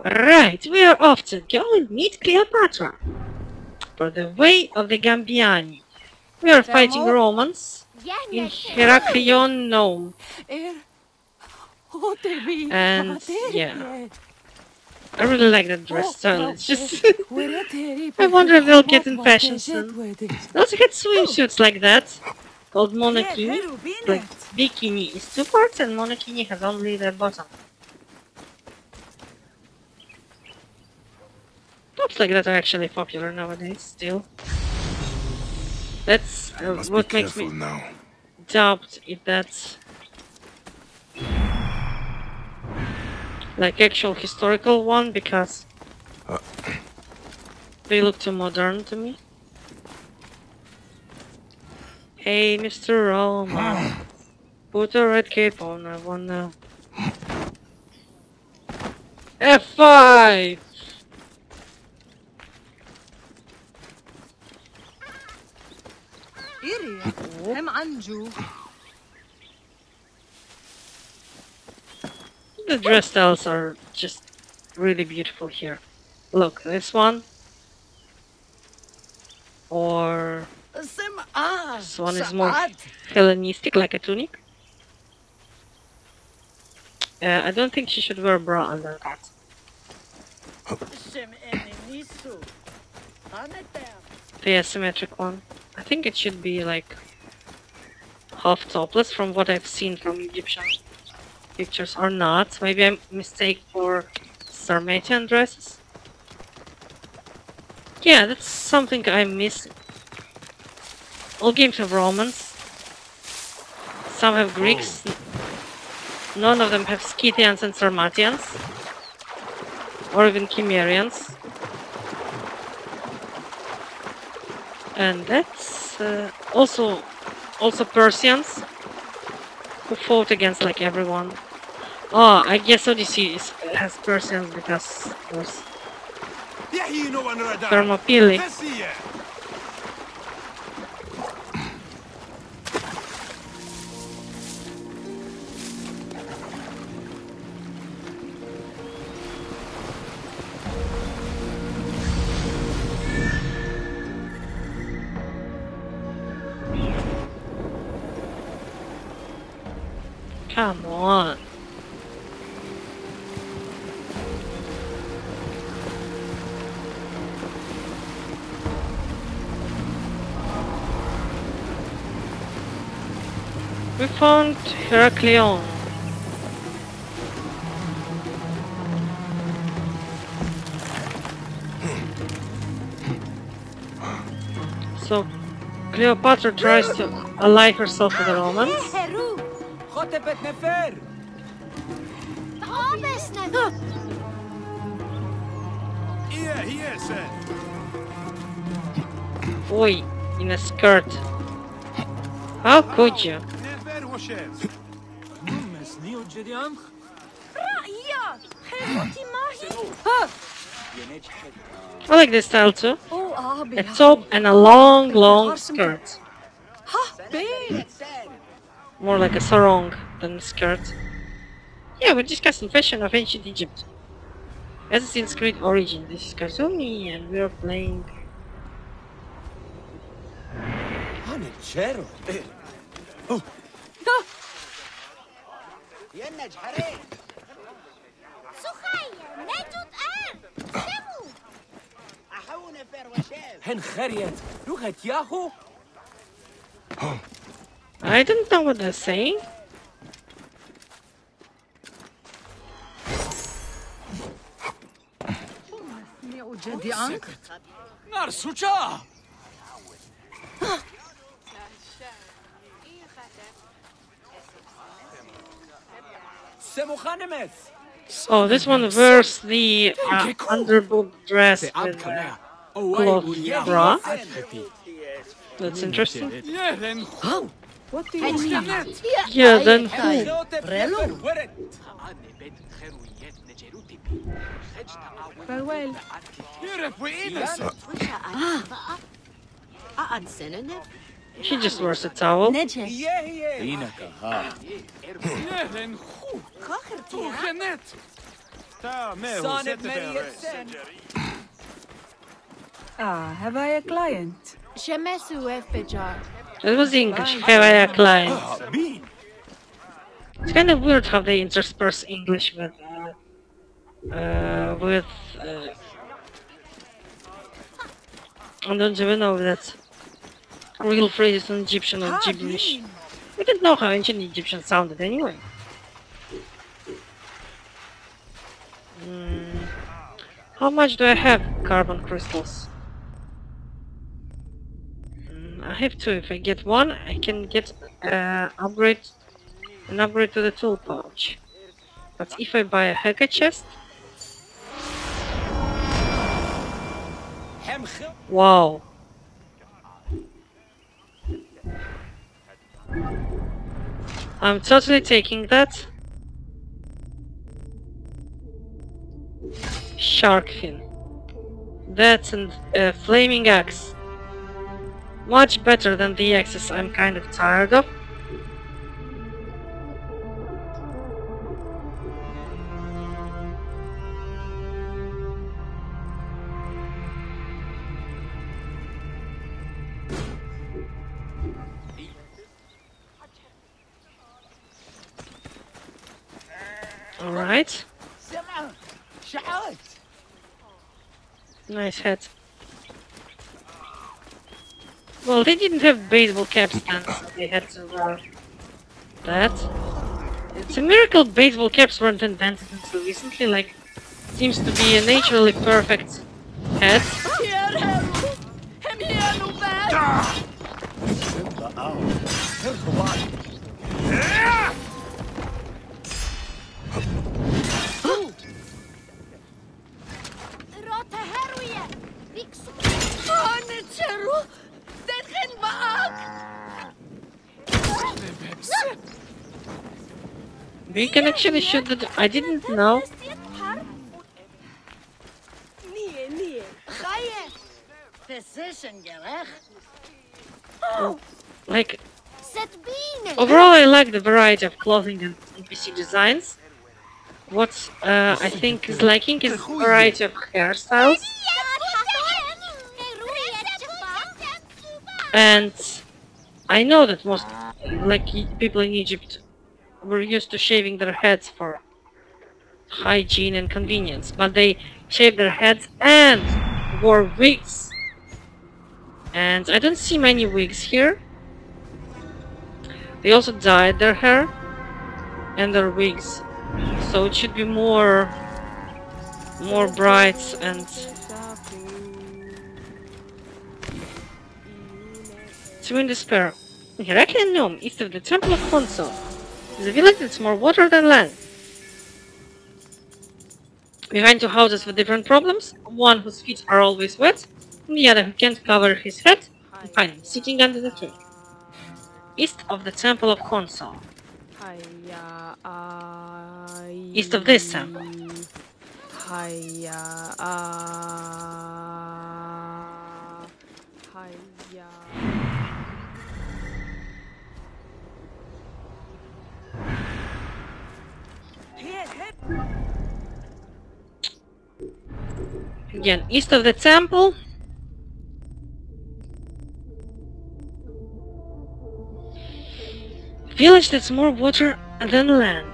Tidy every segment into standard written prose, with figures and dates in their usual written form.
Right, we are off to go and meet Cleopatra for the way of the Gabiniani. We are fighting Romans in Herakleion Nome. And yeah, I really like that dress style. It's just I wonder if they'll get in fashion soon. They also get swimsuits like that, called monokini. Like bikini is two parts and monokini has only the bottom. Tops like that are actually popular nowadays still. That's what makes me doubt if that's like actual historical one, because they look too modern to me. Hey, Mr. Roma, put a red cape on. I wanna F5. The dress styles are just really beautiful here. Look, this one. Or this one is more Hellenistic, like a tunic. I don't think she should wear a bra under that. The asymmetric one. I think it should be like half topless from what I've seen from Egyptian pictures, or not. Maybe I'm mistaken for Sarmatian dresses. Yeah, that's something I miss. All games have Romans. Some have Greeks. None of them have Scythians and Sarmatians. Or even Cimmerians. And that's also Persians, who fought against like everyone. Oh, I guess Odyssey has Persians because there's Thermopylae. Come on. We found Herakleion. So Cleopatra tries to ally herself with the Romans. Oi, in a skirt. How could you? I like this style too. A top and a long skirt. More like a sarong than a skirt. Yeah, we're discussing fashion of ancient Egypt. Assassin's Creed Origin. This is Kasumi and we're playing... I don't know what they're saying. Oh, this one wears the underboob dress with cloth bra. That's interesting. What do you mean? Yeah, then who? Farewell. She just wears a towel. Have I a client? That was English. Have I a client? It's kind of weird how they intersperse English with I don't even know if that's real phrases in Egyptian or gibberish. We didn't know how ancient Egyptian sounded anyway. How much do I have carbon crystals? I have two. If I get one, I can get an upgrade to the tool pouch. But if I buy a hacker chest, wow! I'm totally taking that. Shark fin. That's a flaming axe. Much better than the axes I'm kind of tired of. Alright. Nice hat. Well, they didn't have baseball caps then, so they had to wear that. It's a miracle baseball caps weren't invented until recently, like, seems to be a naturally perfect hat. We can actually shoot the... I didn't know. Like, overall I like the variety of clothing and NPC designs. What I think is lacking is variety of hairstyles. And I know that most people in Egypt were used to shaving their heads for hygiene and convenience, but they shaved their heads and wore wigs. And I don't see many wigs here. They also dyed their hair and their wigs, so it should be more bright and to in despair. In Herakleion, east of the Temple of Consul, is a village that's more water than land. We find two houses with different problems, one whose feet are always wet, and the other who can't cover his head. We find him sitting under the tree. East of the Temple of Consul. East of this temple. Again, east of the temple. Village that's more water than land.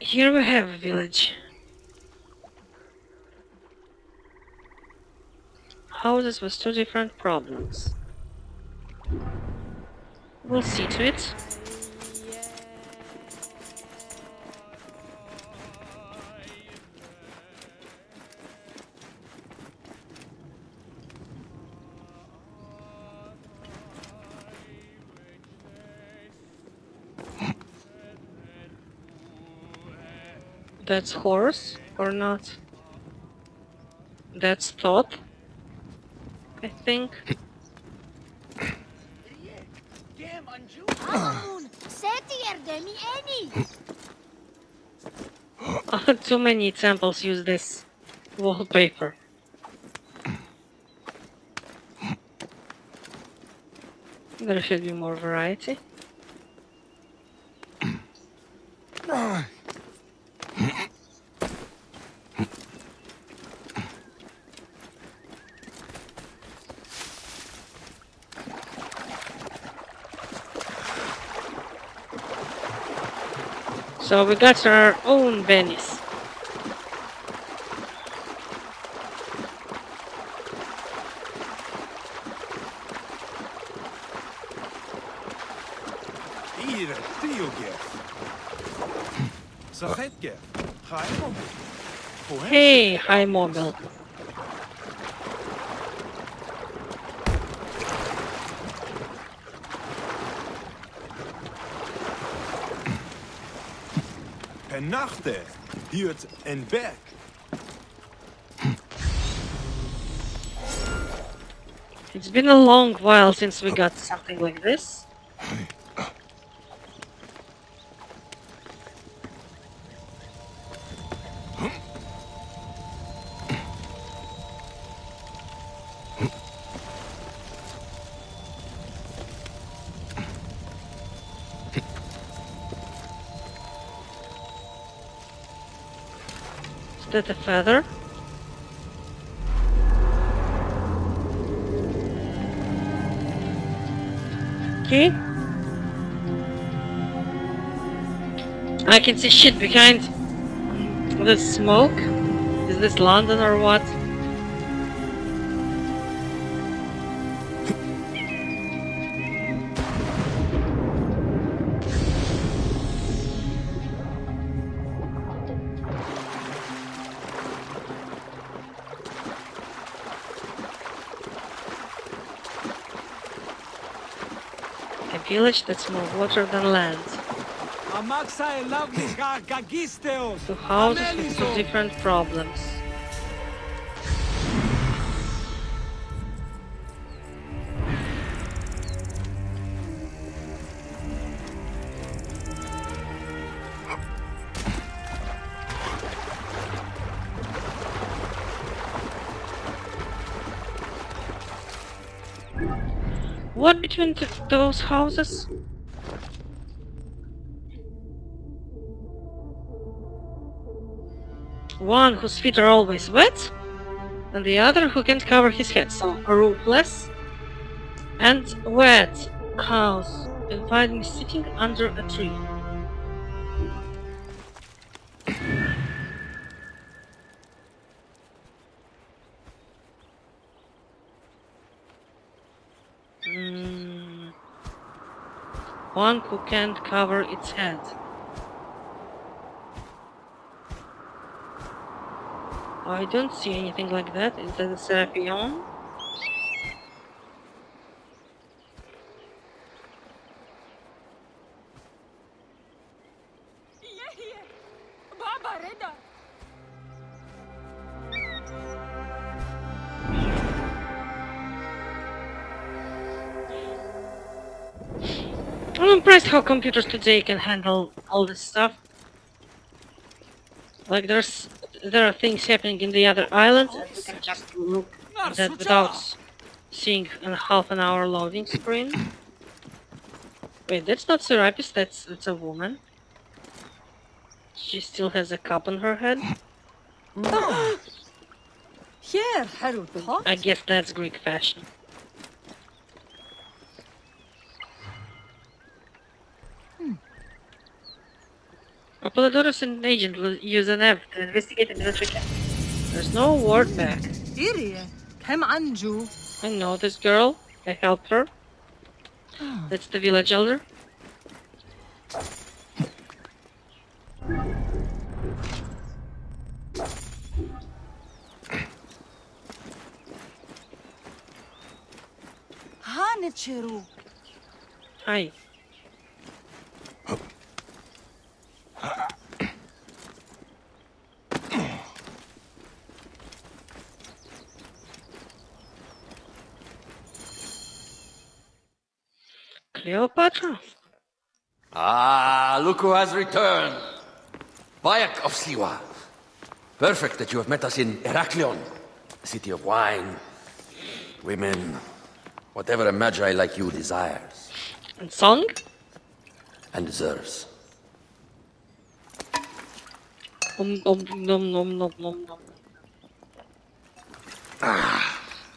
Here we have a village. Houses with two different problems. We'll see to it. That's horse, or not? That's thought, I think. Too many temples use this wallpaper. There should be more variety. So we got our own Venice. Hey, high mobile. Nachte, huurt en werk. It's been a long while since we got something like this. Is that a feather? Okay. I can see shit behind the smoke. Is this London or what? A village that's more water than land. Two houses with two different problems. What between those houses? One whose feet are always wet, and the other who can't cover his head. So ruthless and wet house, inviting sitting under a tree. One who can't cover its head. I don't see anything like that. Is that a Herakleion? I'm impressed how computers today can handle all this stuff. Like there are things happening in the other islands and you can just look at that without seeing a half an hour loading screen. Wait, that's not Serapis, that's a woman. She still has a cup on her head. I guess that's Greek fashion. Apollodorus and agent will use an app to investigate the military camp. There's no word back. I know this girl. I helped her. That's the village elder. Hi. Cleopatra? Ah, look who has returned. Bayek of Siwa. Perfect that you have met us in Herakleion, city of wine, women, whatever a magi like you desires. And song? And deserves. Nom nom nom nom nom.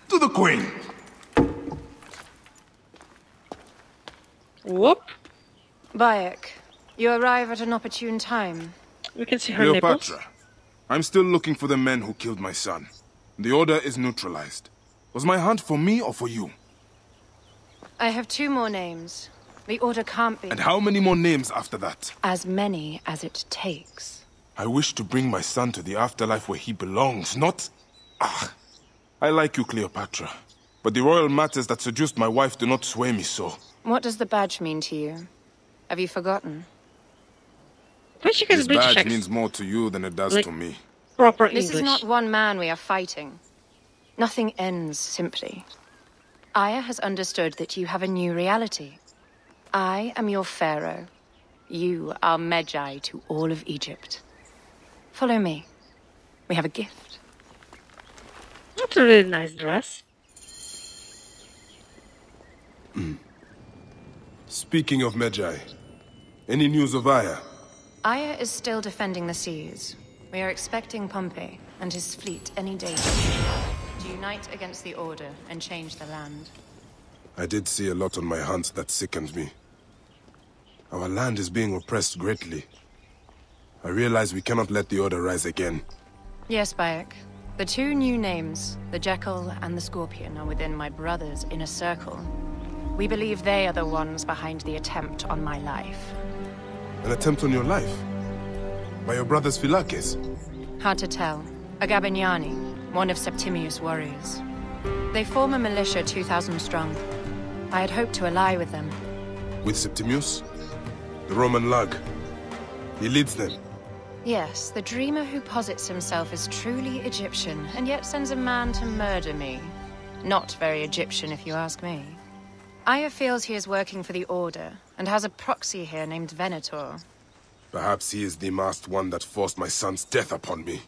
To the queen. Whoop. Bayek, You arrive at an opportune time. We can see her nipples. Cleopatra, I'm still looking for the men who killed my son. The order is neutralized. Was my hunt for me or for you? I have 2 more names. The order can't be... And how many more names after that? As many as it takes. I wish to bring my son to the afterlife where he belongs, not... Ah, I like you, Cleopatra. But the royal matters that seduced my wife do not sway me so. What does the badge mean to you? Have you forgotten? This badge means more to you than it does to me. Proper English. This is not one man we are fighting. Nothing ends simply. Aya has understood that you have a new reality. I am your pharaoh. You are Magi to all of Egypt. Follow me. We have a gift. That's a really nice dress. Speaking of Magi, any news of Aya? Aya is still defending the seas. We are expecting Pompey and his fleet any day to unite against the Order and change the land. I did see a lot on my hunt that sickened me. Our land is being oppressed greatly. I realize we cannot let the Order rise again. Yes, Bayek. The 2 new names, the Jackal and the Scorpion, are within my brother's inner circle. We believe they are the ones behind the attempt on my life. An attempt on your life? By your brother's Phylakes? Hard to tell. A Gabiniani, one of Septimius' warriors. They form a militia 2,000 strong. I had hoped to ally with them. With Septimius? The Roman lug. He leads them. Yes, the dreamer who posits himself as truly Egyptian, and yet sends a man to murder me. Not very Egyptian, if you ask me. Aya feels he is working for the Order, and has a proxy here named Venator. Perhaps he is the masked one that forced my son's death upon me.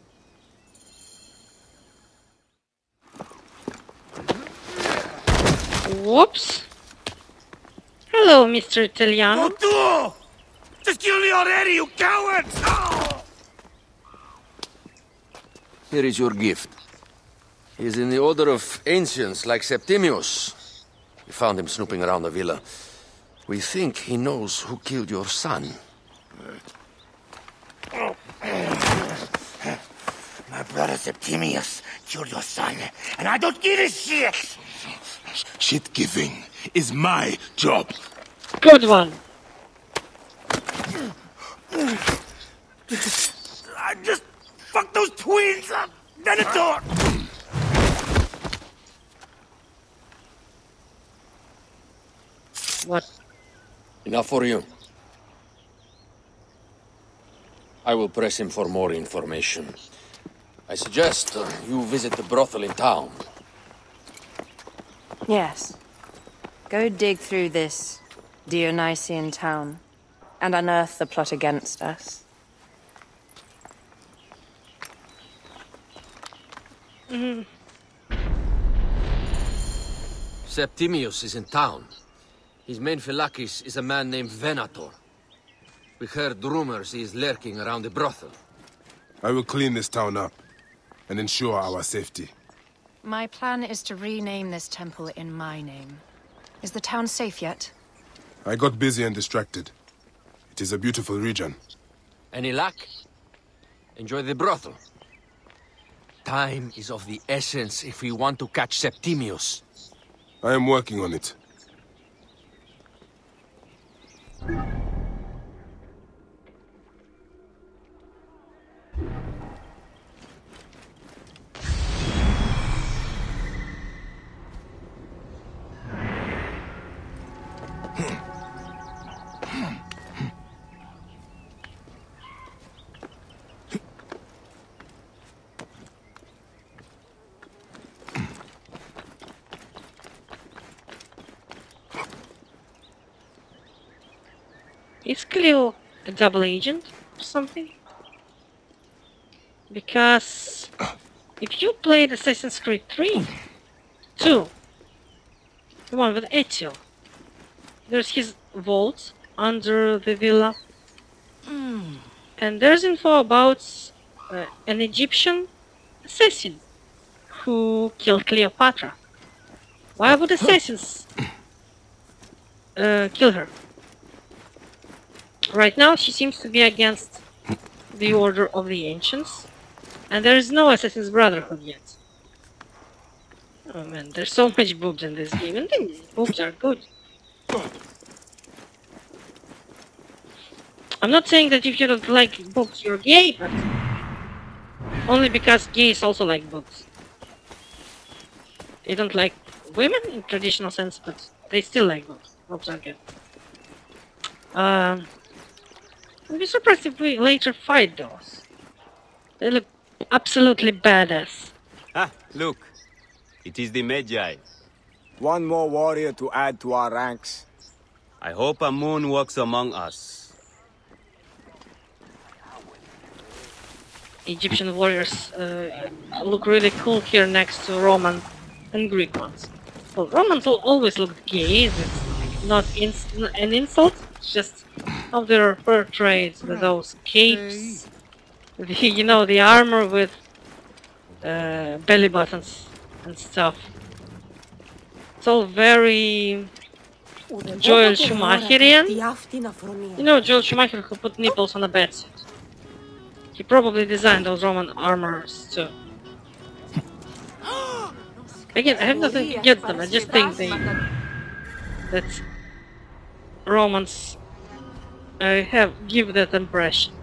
Whoops. Hello, Mr. Italiano. Tu! Just kill me already, you cowards! Oh! Here is your gift. He is in the order of ancients like Septimius. We found him snooping around the villa. We think he knows who killed your son. My brother Septimius killed your son, and I don't give a shit! Shit-giving is my job. Good one. I just fuck those twins up! Venator! What? Enough for you. I will press him for more information. I suggest you visit the brothel in town. Yes. Go dig through this Dionysian town, and unearth the plot against us. Septimius is in town. His main Phylakes is a man named Venator. We heard rumors he is lurking around the brothel. I will clean this town up and ensure our safety. My plan is to rename this temple in my name. Is the town safe yet? I got busy and distracted. It is a beautiful region. Any luck? Enjoy the brothel. Time is of the essence if we want to catch Septimius. I am working on it. Is Cleo a double agent or something? Because if you played Assassin's Creed 2, the one with Ezio, there's his vault under the villa, and there's info about an Egyptian assassin who killed Cleopatra. Why would assassins kill her? Right now, she seems to be against the Order of the Ancients, and there is no Assassin's Brotherhood yet. Oh man, there's so much boobs in this game, and these boobs are good. I'm not saying that if you don't like boobs, you're gay, but only because gays also like boobs. They don't like women in traditional sense, but they still like boobs. Boobs are good. I'd be surprised if we later fight those. They look absolutely badass. Ah, look. It is the Magi. One more warrior to add to our ranks. I hope a moon walks among us. Egyptian warriors look really cool here next to Roman and Greek ones. Well, Romans will always look gay, it's not an insult, it's just how they're portrayed with those capes, the armor with belly buttons and stuff. It's all very Joel Schumacherian. Joel Schumacher who put nipples on a bedsuit. He probably designed those Roman armors too. Again, I have nothing against them, I just think that Romans give that impression.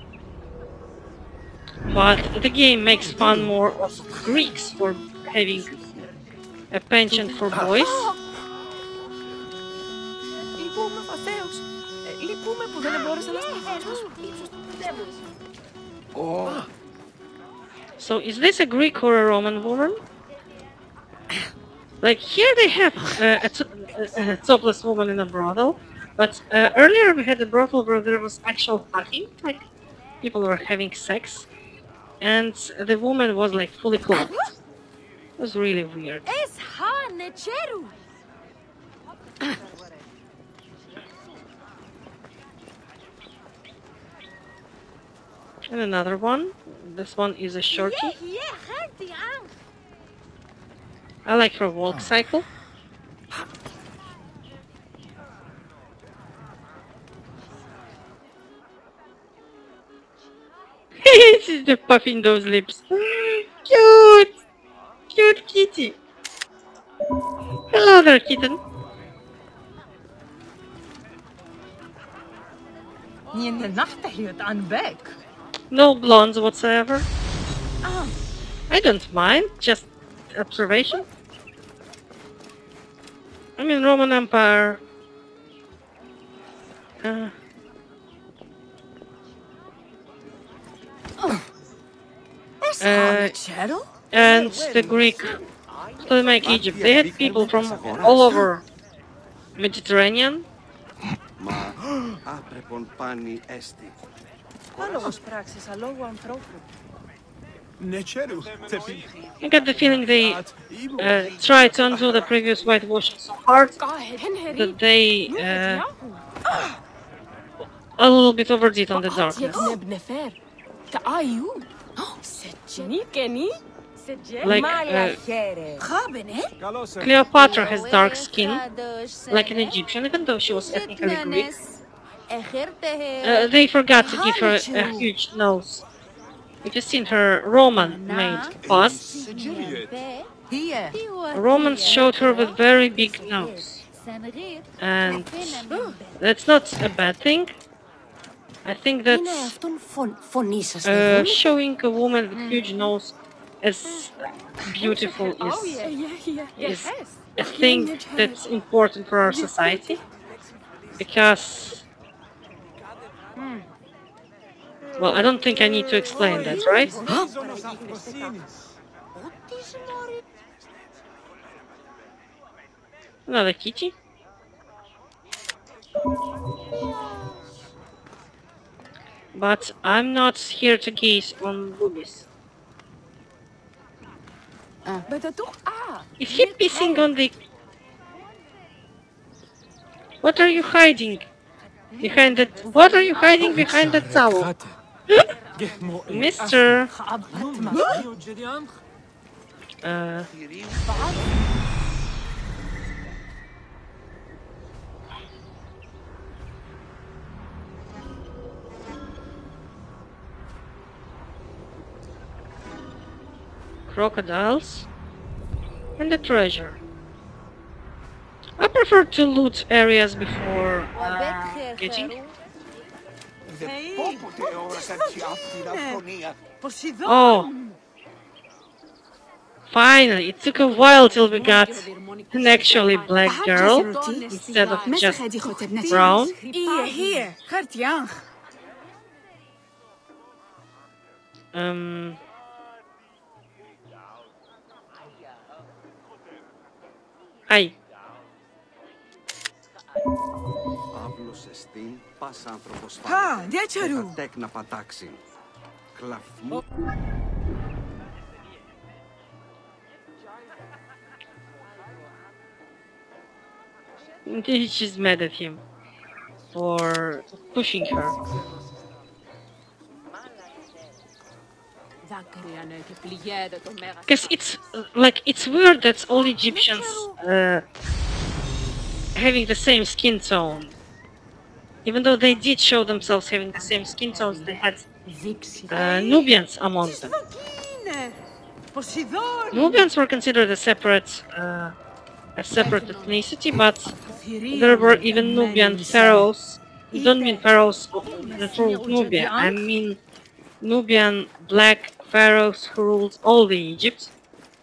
But the game makes fun more of Greeks for having a penchant for boys. So is this a Greek or a Roman woman? Like here they have a topless woman in a brothel, but earlier we had a brothel where there was actual fucking, like people were having sex, and the woman was like fully clothed. It was really weird. And another one. This one is a shorty. I like her walk cycle. She's just puffing those lips. Cute! Cute kitty. Hello there, kitten. No blondes whatsoever. I don't mind, just observation. I mean, Roman Empire. And the Greek to make Egypt. They had people from all over Mediterranean. I got the feeling they tried to undo the previous whitewashing so hard that they a little bit overdid on the darkness. Like Cleopatra has dark skin, like an Egyptian, even though she was ethnically Greek. They forgot to give her a huge nose. If you've seen her Roman-made busts, Romans showed her with very big nose. And that's not a bad thing. I think that showing a woman with huge nose as beautiful is a thing that's important for our society. Because, well, I don't think I need to explain that, right? Another kitty. But I'm not here to gaze on boobies. Is he pissing on the... What are you hiding? Behind that... What are you hiding behind that towel? Mister... crocodiles, and the treasure. I prefer to loot areas before getting. Oh, finally! It took a while till we got an actually black girl instead of just brown. Hi. Ha, diacharu. She's mad at him for pushing her. Because it's like, it's weird that all Egyptians having the same skin tone. Even though they did show themselves having the same skin tones, they had Nubians among them. Nubians were considered a separate ethnicity, but there were even Nubian pharaohs. I don't mean pharaohs that ruled Nubia, I mean Nubian black pharaohs who ruled all the Egypt.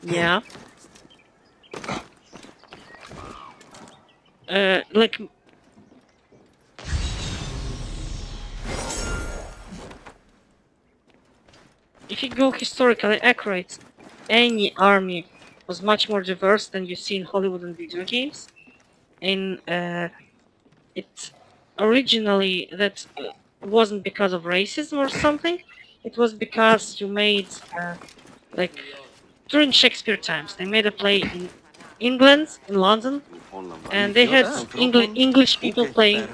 Yeah. Like... If you go historically accurate, any army was much more diverse than you see in Hollywood and video games. And it originally, that wasn't because of racism or something. It was because you made, like, during Shakespeare times, they made a play in England, in London, and they had English people playing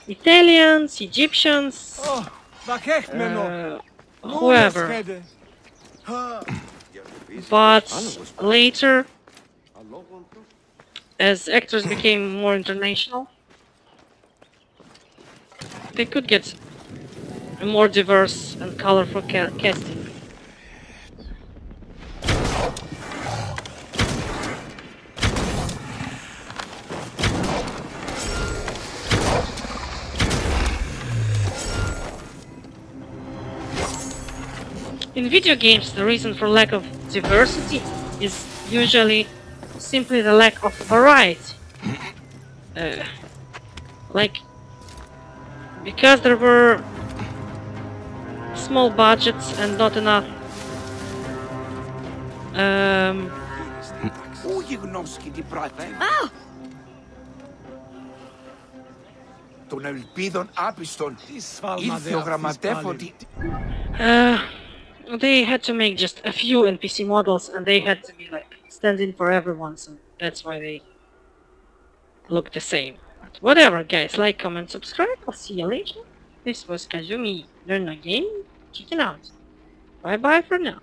Italians, Egyptians, whoever. But later, as actors became more international, they could get a more diverse and colorful casting. In video games, the reason for lack of diversity is usually simply the lack of variety. Like, because there were small budgets and not enough they had to make just a few NPC models, and they had to be like stand-in for everyone, so that's why they look the same. But whatever, guys, like, comment, subscribe, I'll see you later. This was Kasumi, learn a game, kicking out. Bye bye for now.